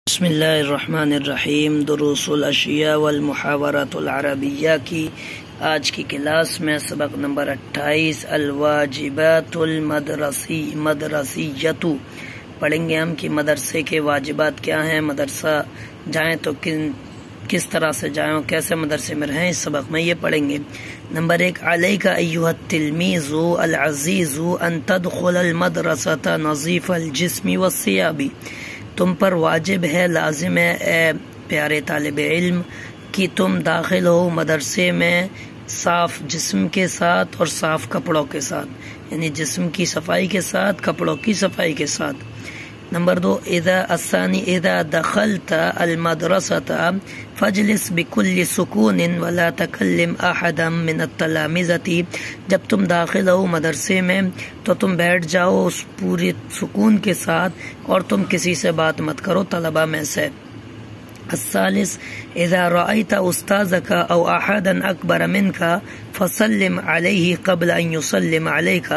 بسم اللہ الرحمن الرحیم۔ دروس الاشیاء والمحاورات العربیہ کی آج کی کلاس میں سبق نمبر 28 الواجبات المدرسیۃ پڑھیں گے ہم کہ مدرسے کے واجبات کیا ہیں، مدرسہ جائیں تو کس طرح سے جائیں، کیسے مدرسے میں رہیں، اس سبق میں یہ پڑھیں گے۔ نمبر 1 علیک ایھا التلمیذ العزیز ان تدخل المدرسۃ نظیف الجسم والثیاب، تم پر واجب ہے، لازم ہے اے پیارے طالب علم کہ تم داخل ہو مدرسے میں صاف جسم کے ساتھ اور صاف کپڑوں کے ساتھ، یعنی جسم کی صفائی کے ساتھ، کپڑوں کی صفائی کے ساتھ۔ نمبر 2 اذا دخلت المدرسۃ فاجلس بكل سکون ولا تکلم احدا من التلامذۃ، جب تم داخل ہو مدرسے میں تو تم بیٹھ جاؤ اس پوری سکون کے ساتھ اور تم کسی سے بات مت کرو طلبہ میں سے۔ الثالث اذا رأيت استاذك او احدا اکبر منك فسلم علیہ قبل ان يسلم عليك،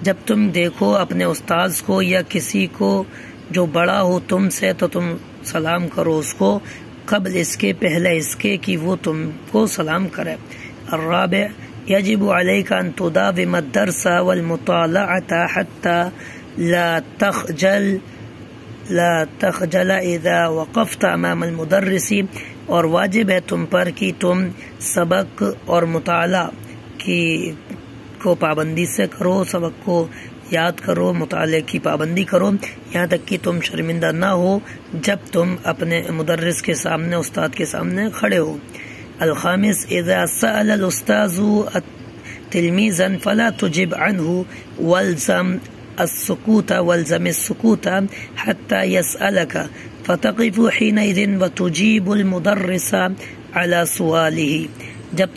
جب تم دیکھو اپنے استاذ کو یا کسی کو جو بڑا ہو تم سے تو تم سلام کرو اس کو، قبل اس کے، پہلے اس کے کہ وہ تم کو سلام کرے۔ الرابع یجب علیک ان تداوم الدرس والمطالعة حتى لا تخجل اذا وقفت امام المدرس، اور واجب ہے تم پر کہ تم سبق اور مطالعہ کو پابندی سے کرو، سبق کو یاد کرو، مطالعے کی پابندی کرو، یہاں تک کہ تم شرمندہ نہ ہو جب تم اپنے مدرس کے سامنے، استاد کے سامنے کھڑے ہو۔ الخامس اذا سأل الاستاذ تلمیذا فلا تجب عنه والزم السکوت حتى يسألك فتقف حينئذ وتجيب المدرس على سؤاله، جب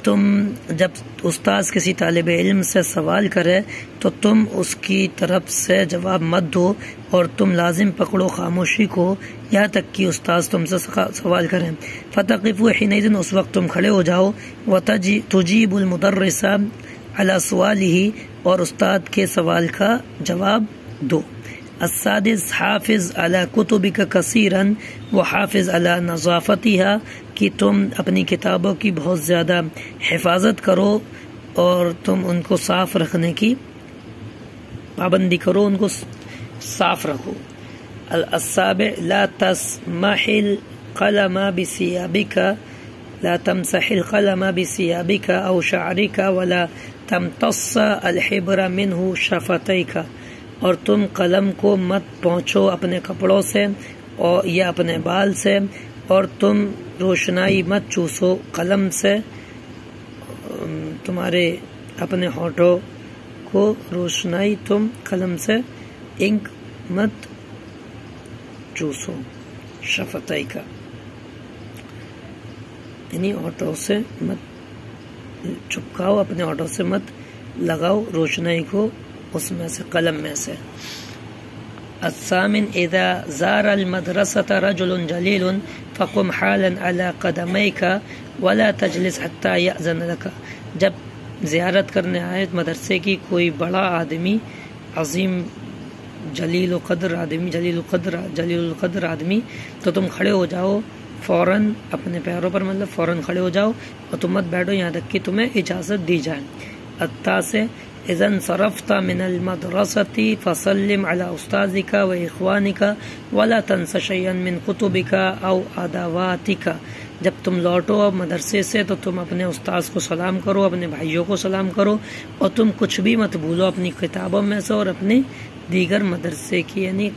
استاذ کسی طالب علم سے سوال کرے تو تم اس کی طرف سے جواب مت دو اور تم لازم پکڑو خاموشی کو یہاں تک کہ استاذ تم سے سوال کریں۔ فتقف حينئذ، اس وقت تم کھڑے ہو جاؤ، وتجيب المدرس على سؤاله، اور استاد کے سوال کا جواب دو۔ السادس حافظ على كتبك كثيرا وحافظ على نظافتها، کہ تم اپنی کتابوں کی بہت زیادہ حفاظت کرو اور تم ان کو صاف رکھنے کی پابندی کرو، ان کو صاف رکھو۔ السابع لا تمسح القلم بثيابك او شعرك ولا تمتص الحبر منه شفتيك، اور تم قلم کو مت پہنچو اپنے کپڑوں سے یا اپنے بال سے، اور تم روشنائی مت چوسو قلم سے، تمہارے اپنے ہونٹوں کو روشنائی تم قلم سے انک مت چوسو، شفتائی کا یعنی ہونٹوں سے مت چپکاؤ، اپنے ہونٹوں سے مت لگاؤ روشنائی کو اس میں سے، قلم میں سے۔ الثامن اذا زار المدرسة رجل جلیل فقم حالا على قدميك ولا تجلس حتى يأذن لك، جب زیارت کرنے آئے مدرسے کی کوئی بڑا آدمی، عظیم جلیل القدر آدمی، تو تم کھڑے ہو جاؤ فوراً اپنے پیروں پر، مطلب فوراً کھڑے ہو جاؤ اور تم مت بیٹھو یہاں تک کہ تمہیں اجازت دی جائے۔ التاسع اذا انصرفت من المدرسة فسلم على استاذك واخوانك ولا تنس شيئا من كتبك او ادواتك، جب تم لوٹو مدرسے سے تو تم اپنے استاذ کو سلام کرو، اپنے بھائیوں کو سلام کرو، اور تم کچھ بھی مت بھولو اپنی کتابوں میں سے اور اپنی دیگر مدرسے کی یعنی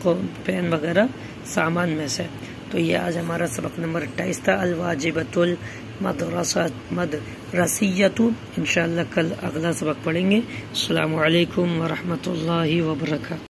پین وغیرہ سامان میں سے۔ تو یہ آج ہمارا سبق نمبر 28 تھا، الواجبۃ المدرسیۃ۔ انشاءاللہ کل اگلا سبق پڑھیں گے۔ السلام علیکم ورحمۃ اللہ وبرکاتہ۔